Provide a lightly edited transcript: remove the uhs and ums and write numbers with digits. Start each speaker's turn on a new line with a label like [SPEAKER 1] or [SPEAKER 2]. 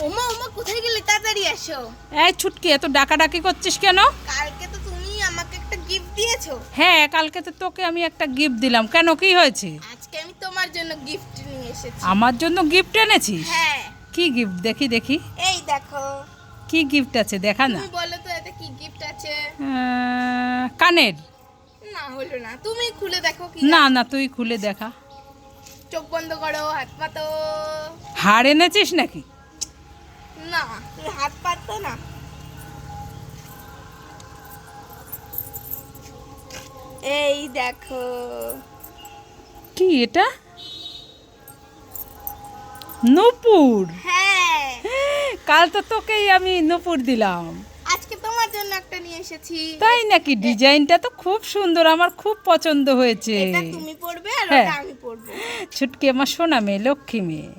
[SPEAKER 1] ওমা ওমা কোথায় গেলে, তাড়াতাড়ি আসো।
[SPEAKER 2] এই ছুটকি, এত ডাকাডাকি করছিস কেন?
[SPEAKER 1] কালকে তো তুমি আমাকে একটা গিফট দিয়েছো।
[SPEAKER 2] হ্যাঁ, কালকে তো তোকে আমি একটা গিফট দিলাম, কেন কি হয়েছে?
[SPEAKER 1] আজকে আমি তোমার জন্য গিফট নিয়ে এসেছি।
[SPEAKER 2] আমার জন্য গিফট এনেছিস?
[SPEAKER 1] হ্যাঁ,
[SPEAKER 2] কি গিফট দেখি দেখি।
[SPEAKER 1] এই দেখো।
[SPEAKER 2] কি গিফট আছে দেখা না।
[SPEAKER 1] তুমি বলো তো এটা কি গিফট আছে।
[SPEAKER 2] কানের।
[SPEAKER 1] না হলো না, তুমি খুলে দেখো কি।
[SPEAKER 2] না না, তুই খুলে দেখা।
[SPEAKER 1] চোখ বন্ধ করো, হাত পাতো।
[SPEAKER 2] হার এনেছিস নাকি?
[SPEAKER 1] না, তুমি হাত পাতো না। এই দেখো।
[SPEAKER 2] কি এটা? নূপুর।
[SPEAKER 1] হ্যাঁ,
[SPEAKER 2] কাল তো তোকেই আমি নূপুর দিলাম।
[SPEAKER 1] আজকে তোমার জন্য একটা নিয়ে এসেছি।
[SPEAKER 2] তাই নাকি? ডিজাইনটা তো খুব সুন্দর, আমার খুব পছন্দ হয়েছে।
[SPEAKER 1] এটা তুমি পরবে আর
[SPEAKER 2] হ্যাঁ।
[SPEAKER 1] ওটা আমি পরবো।
[SPEAKER 2] ছুটকি আমার সোনা মেয়ে, লক্ষ্মী মেয়ে।